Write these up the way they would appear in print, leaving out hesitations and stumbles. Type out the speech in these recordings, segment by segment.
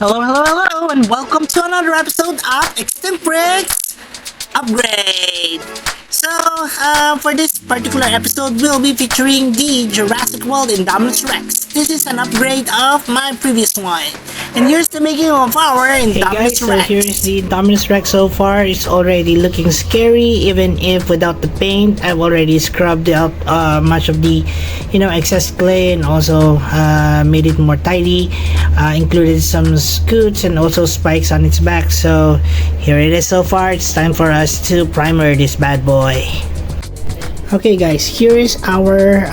Hello, and welcome to another episode of Extinct Reyes Upgrade. So, for this particular episode, we'll be featuring the Jurassic World INDOMINUS Rex. This is an upgrade of my previous one. And here's the making of our INDOMINUS Rex. So here's the INDOMINUS Rex so far. It's already looking scary, even if without the paint. I've already scrubbed out much of the, excess clay, and also made it more tidy. Included some scoots and also spikes on its back. So here it is so far. It's time for us to primer this bad boy. Okay guys, here is our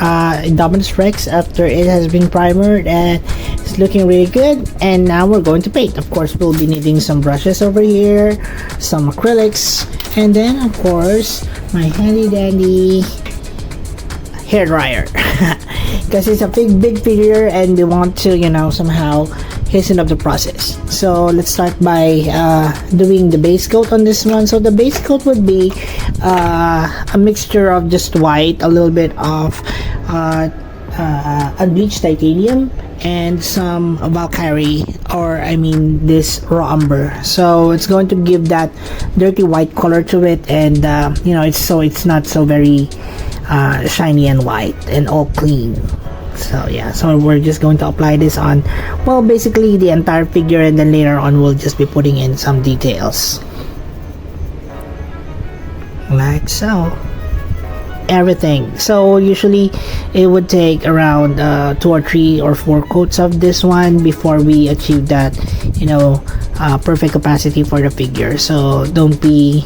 INDOMINUS Rex after it has been primered, and it's looking really good. And now we're going to paint. Of course, we'll be needing some brushes over here, some acrylics, and then of course my handy dandy hair dryer because it's a big figure and we want to somehow hasten up the process. So let's start by doing the base coat on this one. So the base coat would be a mixture of just white, a little bit of unbleached titanium, and some Valkyrie, or this raw umber. So it's going to give that dirty white color to it, and it's not so very shiny and white and all clean. So yeah, so we're just going to apply this on, well, basically the entire figure, and then later on we'll just be putting in some details like so. Everything. So usually it would take around 2 or 3 or 4 coats of this one before we achieve that perfect capacity for the figure. So don't be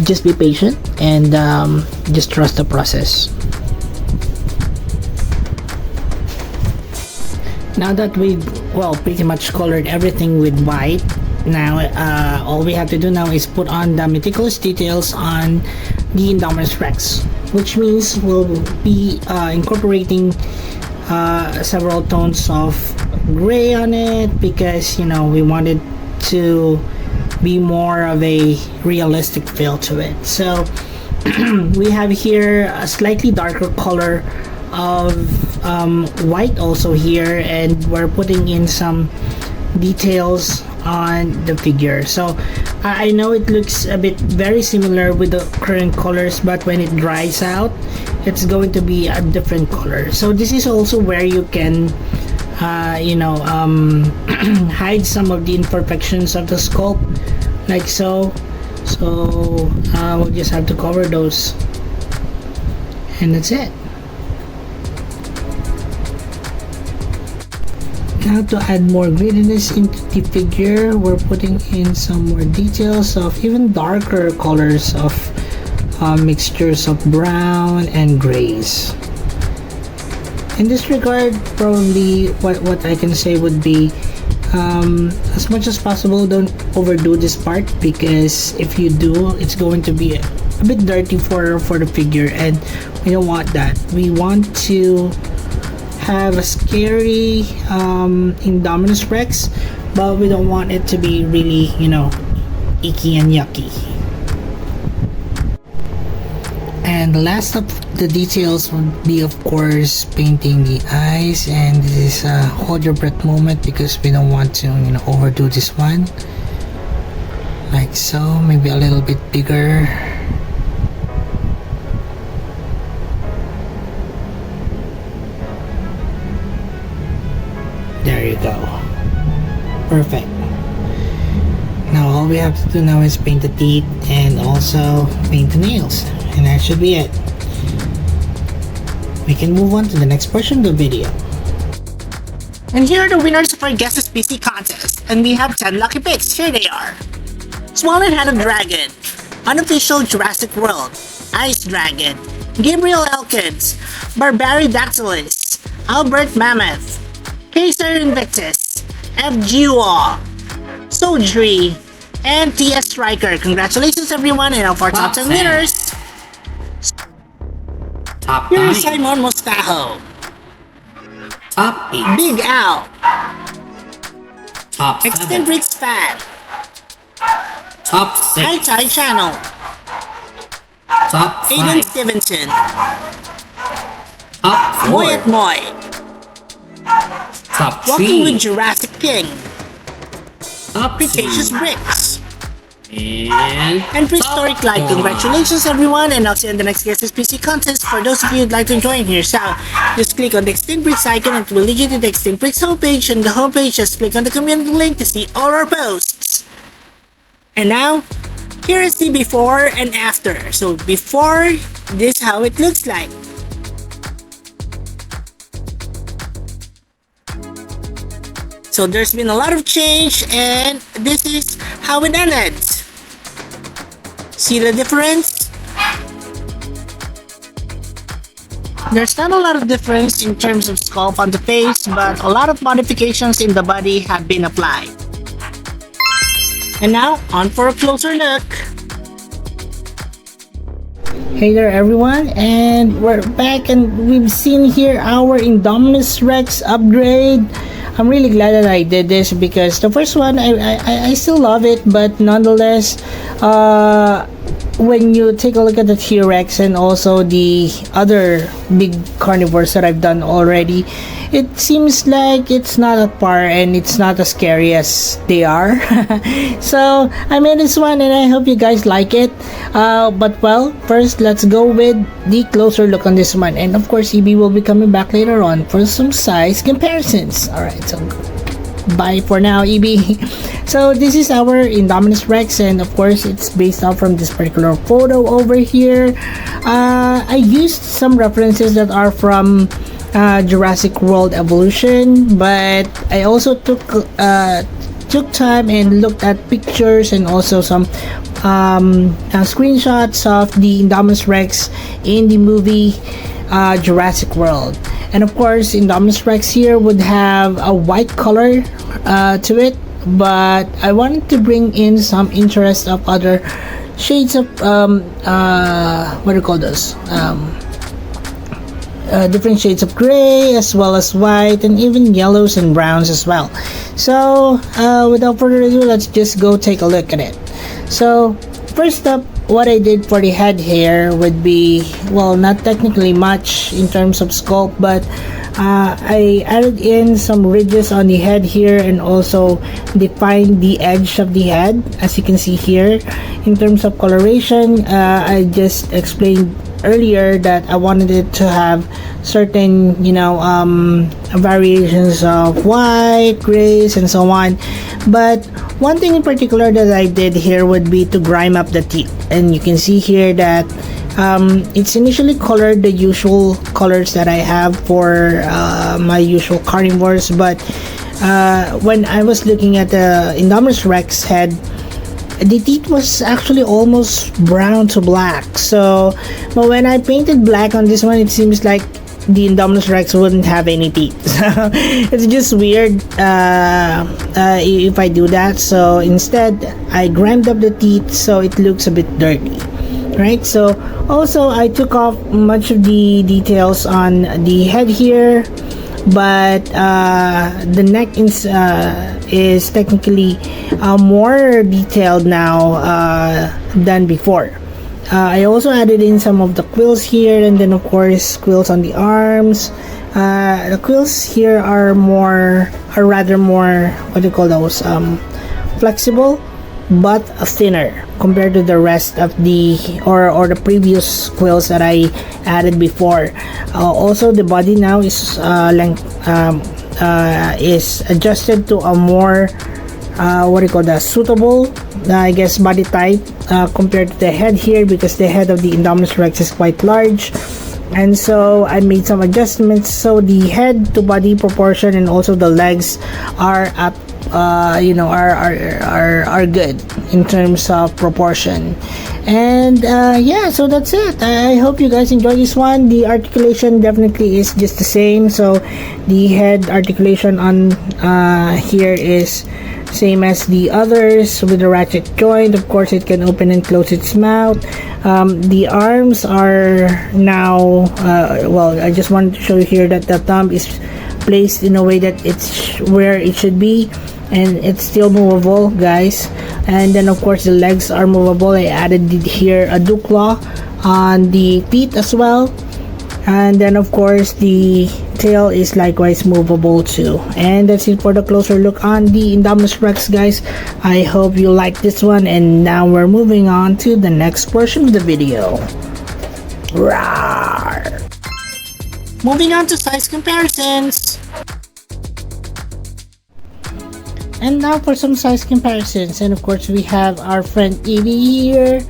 just be patient and just trust the process. Now that we've pretty much colored everything with white, now all we have to do now is put on the meticulous details on the INDOMINUS Rex, which means we'll be incorporating several tones of gray on it, because we wanted to be more of a realistic feel to it. So we have here a slightly darker color of white also here, and we're putting in some details on the figure. So I know it looks a bit very similar with the current colors, but when it dries out it's going to be a different color. So this is also where you can hide some of the imperfections of the sculpt, like so. So we'll just have to cover those, and that's it. Now to add more grittiness into the figure, we're putting in some more details of even darker colors of mixtures of brown and grays. In this regard, probably what I can say would be, as much as possible, don't overdo this part, because if you do, it's going to be a bit dirty for the figure, and we don't want that. We want to have a scary INDOMINUS Rex, but we don't want it to be really icky and yucky. And the last of the details would be, of course, painting the eyes, and this is a hold your breath moment, because we don't want to overdo this one, like so. Maybe a little bit bigger. There you go. Perfect. Now all we have to do now is paint the teeth and also paint the nails, and that should be it. We can move on to the next portion of the video. And here are the winners of our Guess This PC contest, and we have 10 lucky picks. Here they are: Swollen-Headed Dragon, Unofficial Jurassic World, Ice Dragon, Gabriel Elkins, Barbaridactylus, Albert Mammoth, Caesar Invictus, FGWA, Sodri, and TS Striker. Congratulations everyone, and our top 10 winners. Top Here's 9. Simon Mostajo, Top 8. Big Al, Top 7. Extinct Reyes Fan, Top 6. High Tide Channel, Top 5. Aiden Stevenson, Top 4. Moy at Moy, Top Walking with 3. Jurassic King. Top Cretaceous 2. bricks. And Prehistoric top Light. 1. Congratulations everyone, and I'll see you in the next Guess This PC contest. For those of you who'd like to join here, so just click on the Extinct Bricks icon and it will lead you to the Extinct Bricks homepage. On the homepage, just click on the community link to see all our posts. And now, here is the before and after. So before, this is how it looks like. So there's been a lot of change, and this is how it ended. See the difference? There's not a lot of difference in terms of sculpt on the face, but a lot of modifications in the body have been applied. And now, on for a closer look. Hey there everyone, and we're back, and we've seen here our Indominus Rex upgrade. I'm really glad that I did this because the first one I still love it, but nonetheless, when you take a look at the T-Rex and also the other big carnivores that I've done already, it seems like it's not at par and it's not as scary as they are. So I made this one and I hope you guys like it. But well, first let's go with the closer look on this one, and of course EB will be coming back later on for some size comparisons. Alright, so bye for now, EB. So this is our Indominus Rex, and of course it's based off from this particular photo over here. I used some references that are from Jurassic World Evolution, but I also took time and looked at pictures and also some screenshots of the Indominus Rex in the movie Jurassic World. And of course, Indominus Rex here would have a white color to it, but I wanted to bring in some interest of other shades of what do you call those? Different shades of gray as well as white and even yellows and browns as well. So without further ado, let's just go take a look at it. So first up, what I did for the head here would be, well, not technically much in terms of sculpt, but I added in some ridges on the head here and also defined the edge of the head, as you can see here. In terms of coloration, I just explained earlier that I wanted it to have certain, variations of white, grays, and so on. But one thing in particular that I did here would be to grime up the teeth, and you can see here that it's initially colored the usual colors that I have for my usual carnivores, but when I was looking at the Indominus Rex head, the teeth was actually almost brown to black. So, but when I painted black on this one, it seems like the Indominus Rex wouldn't have any teeth. So it's just weird if I do that. So instead, I grimed up the teeth so it looks a bit dirty, right? So also I took off much of the details on the head here, but the neck is technically more detailed now than before. I also added in some of the quills here, and then of course quills on the arms. The quills here are rather more, what do you call those, flexible but thinner compared to the rest of the or the previous quills that I added before. Also the body now is is adjusted to a more suitable I guess body type compared to the head here, because the head of the Indominus Rex is quite large. And so I made some adjustments so the head to body proportion and also the legs are up, are good in terms of proportion. And yeah, so that's it. I hope you guys enjoy this one. The articulation definitely is just the same. So the head articulation on here is same as the others with the ratchet joint. Of course, it can open and close its mouth. The arms are now I just wanted to show you here that the thumb is placed in a way that it's where it should be, and it's still movable, guys. And then of course the legs are movable. I added here a dew claw on the feet as well. And then of course the tail is likewise movable too. And that's it for the closer look on the Indominus Rex, guys. I hope you like this one, and now we're moving on to the next portion of the video. Rawr! Moving on to size comparisons. And now for some size comparisons, and of course we have our friend Evie here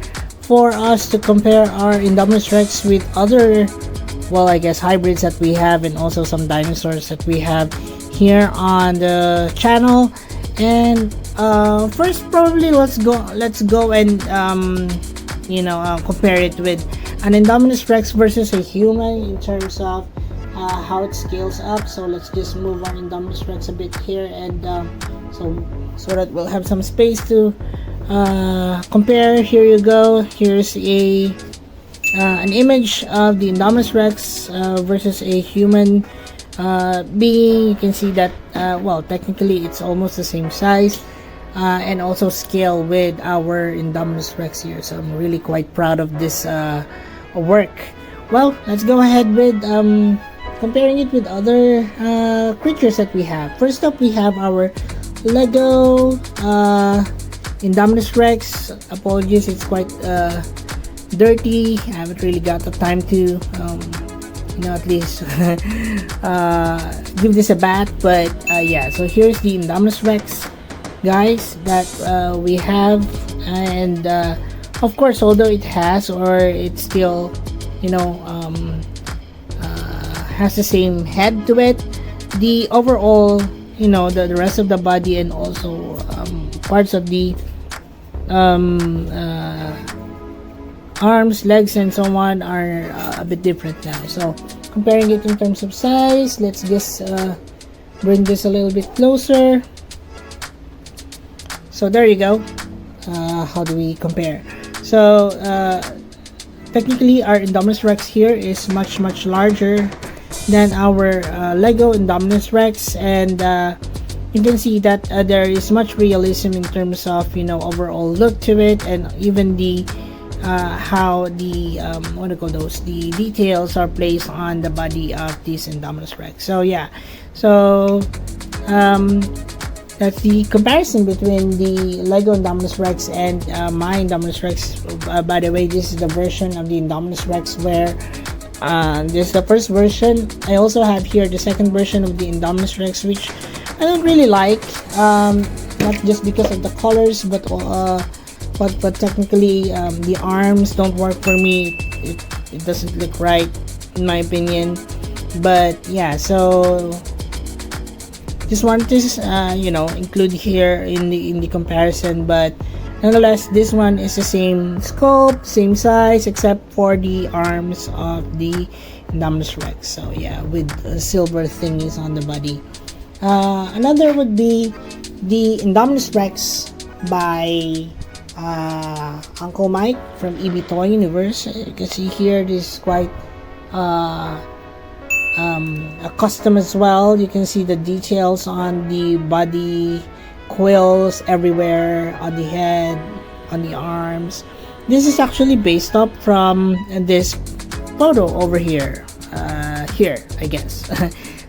for us to compare our Indominus Rex with other, well, I guess hybrids that we have, and also some dinosaurs that we have here on the channel. And first, probably let's go and compare it with an Indominus Rex versus a human in terms of how it scales up. So let's just move our Indominus Rex a bit here, and so that we'll have some space to compare. Here you go. Here's an image of the Indominus Rex versus a human being. You can see that well, technically it's almost the same size, and also scale with our Indominus Rex here. So I'm really quite proud of this work. Well, let's go ahead with comparing it with other creatures that we have. First up, we have our Lego Indominus Rex. Apologies, it's quite dirty. I haven't really got the time to at least give this a bath, but yeah, so here's the Indominus Rex, guys, that we have. And of course, although it has, or it's still has the same head to it, the overall, the rest of the body, and also parts of the arms, legs, and so on are a bit different now. So comparing it in terms of size, let's just bring this a little bit closer. So there you go. How do we compare? So technically our Indominus Rex here is much larger than our Lego Indominus Rex, and you can see that there is much realism in terms of overall look to it, and even the how the what do you call those, the details are placed on the body of this Indominus Rex. So yeah, so that's the comparison between the Lego Indominus Rex and my Indominus Rex. By the way, this is the version of the Indominus Rex where this is the first version. I also have here the second version of the Indominus Rex, which I don't really like, not just because of the colors, but technically the arms don't work for me. It doesn't look right in my opinion. But yeah, so just wanted to include here in the comparison. But nonetheless, this one is the same scope, same size, except for the arms of the Indominus Rex. So yeah, with silver thingies on the body. Another would be the Indominus Rex by Uncle Mike from EB Toy Universe. You can see here this is quite a custom as well. You can see the details on the body, quills everywhere, on the head, on the arms. This is actually based up from this photo over here, I guess.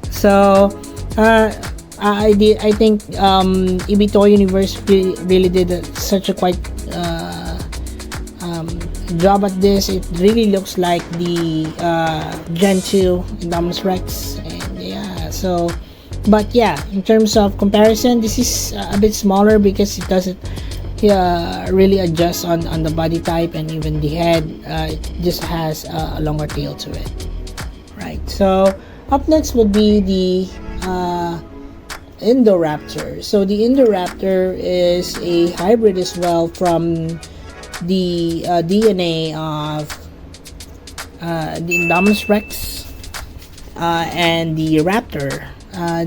So I think EB Toy Universe really did such a quite job at this. It really looks like the Gen 2 Indominus Rex, and yeah, so but yeah, in terms of comparison, this is a bit smaller because it doesn't really adjust on the body type, and even the head, it just has a longer tail to it, right? So up next would be the Indoraptor. So the Indoraptor is a hybrid as well from the DNA of the Indominus Rex and the Raptor.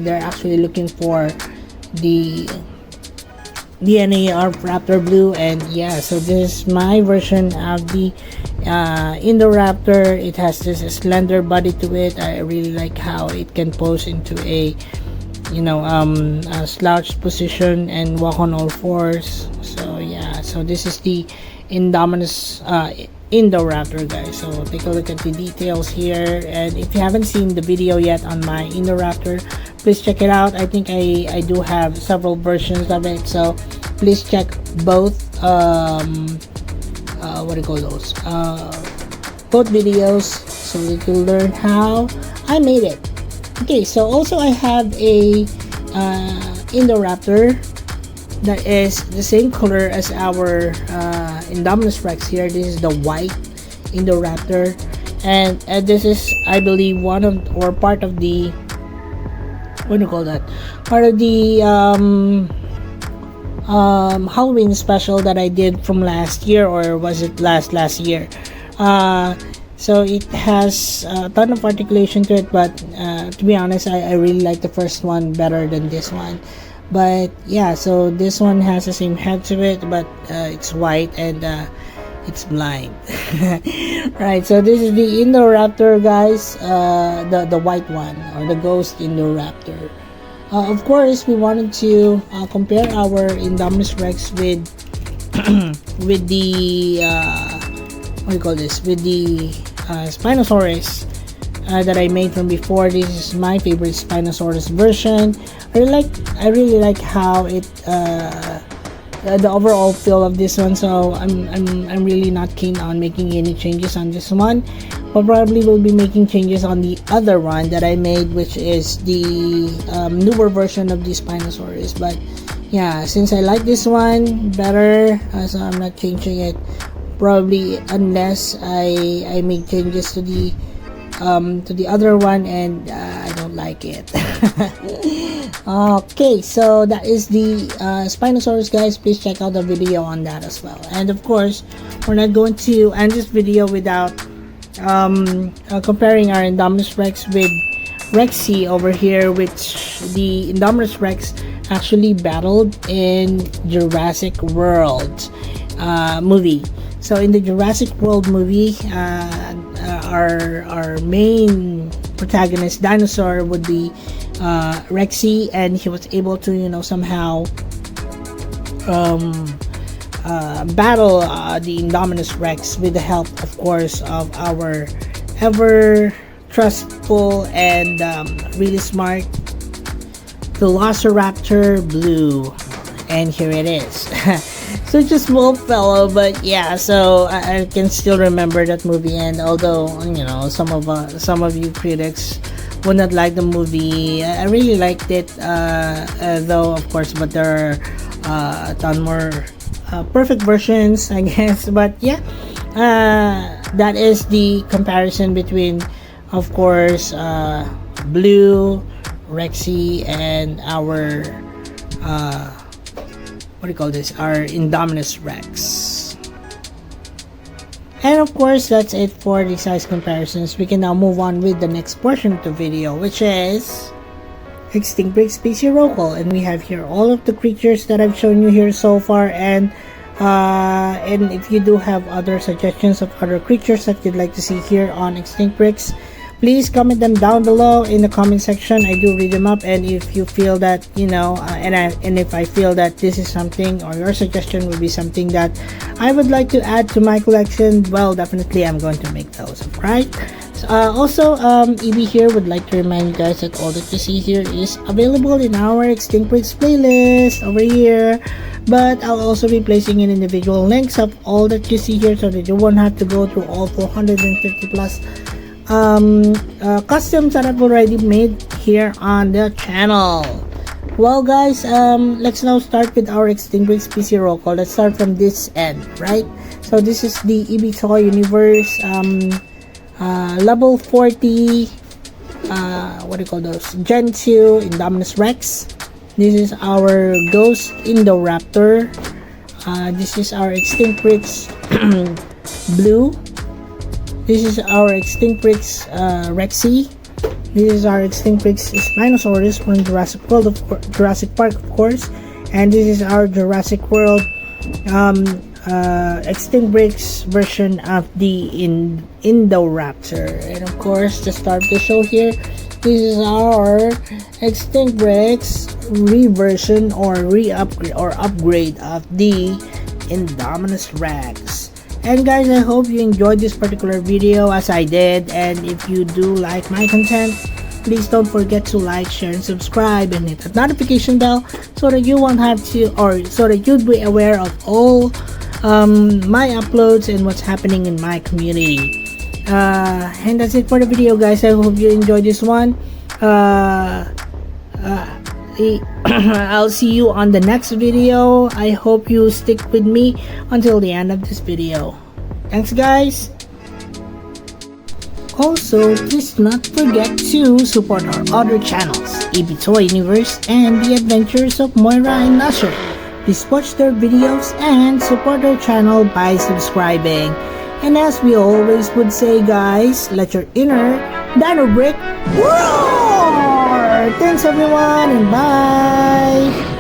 They're actually looking for the DNA of Raptor Blue, and yeah, so this is my version of the Indoraptor. It has this slender body to it. I really like how it can pose into a a slouched position and walk on all fours. So yeah, so this is the Indominus Indoraptor, guys. So take a look at the details here, and if you haven't seen the video yet on my Indoraptor, please check it out. I think I do have several versions of it, so please check both what do you call those, both videos, so you can learn how I made it. Okay, so also I have a Indoraptor that is the same color as our Indominus Rex here. This is the white Indoraptor, and this is, I believe, one of, or part of the, what do you call that, part of the Halloween special that I did from last year, or was it last year. So it has a ton of articulation to it, but to be honest, I really like the first one better than this one. But yeah, so this one has the same head to it, but it's white and it's blind. Right, so this is the Indoraptor, guys, the white one, or the ghost Indoraptor. Of course, we wanted to compare our Indominus Rex with with the what do you call this, with the Spinosaurus that I made from before. This is my favorite Spinosaurus version. I really like how it the overall feel of this one, so I'm really not keen on making any changes on this one, but probably will be making changes on the other one that I made, which is the newer version of the Spinosaurus. But yeah, since I like this one better, so I'm not changing it, probably, unless I make changes to the other one and I don't like it. Okay, so that is the Spinosaurus, guys. Please check out the video on that as well. And of course, we're not going to end this video without comparing our Indominus Rex with Rexy over here, which the Indominus Rex actually battled in Jurassic World movie. So in the Jurassic World movie, our main protagonist dinosaur would be Rexy, and he was able to, you know, somehow battle the Indominus Rex with the help, of course, of our ever trustful and really smart Velociraptor Blue. And here it is. Such a small fellow, but yeah, so I can still remember that movie. And although, you know, some of you critics would not like the movie, I really liked it, though, of course, but there are a ton more perfect versions, I guess. But yeah, that is the comparison between, of course, Blue, Rexy, and our what do you call this, our Indominus Rex. And of course, that's it for the size comparisons. We can now move on with the next portion of the video, which is Extinct Break Species Roll Call. And we have here all of the creatures that I've shown you here so far, and if you do have other suggestions of other creatures that you'd like to see here on Extinct Breaks, please comment them down below in the comment section. I do read them up, and if you feel that, you know, and if I feel that this is something, or your suggestion would be something that I would like to add to my collection, well, definitely I'm going to make those, right? Also, EB here would like to remind you guys that all that you see here is available in our Extinct Breaks playlist over here, but I'll also be placing in individual links of all that you see here, so that you won't have to go through all 450 plus customs that I've already made here on the channel. Well, guys, let's now start with our Extinct Break Species Roll Call. Let's start from this end, right? So this is the EB Toy Universe level 40 what do you call those, Gen 2 Indominus Rex. This is our Ghost Indoraptor. This is our Extinct Breaks Blue. This is our Extinct Breaks Rexy. This is our Extinct Breaks Spinosaurus from Jurassic World, Jurassic Park, of course. And this is our Jurassic World Extinct Breaks version of the Indoraptor. And of course, to start the show here, this is our Extinct Breaks reversion or re-upgrade or upgrade of the Indominus Rex. And guys, I hope you enjoyed this particular video as I did, and if you do like my content, please don't forget to like, share, and subscribe, and hit the notification bell so that you won't have to, or so that you'd be aware of all my uploads and what's happening in my community. And that's it for the video, guys. I hope you enjoyed this one. I'll see you on the next video. I hope you stick with me until the end of this video. Thanks, guys. Also, please do not forget to support our other channels, EB Toy Universe and The Adventures of Moira and Nasher. Please watch their videos and support their channel by subscribing. And as we always would say, guys, let your inner dino brick roar! Thanks everyone, and bye!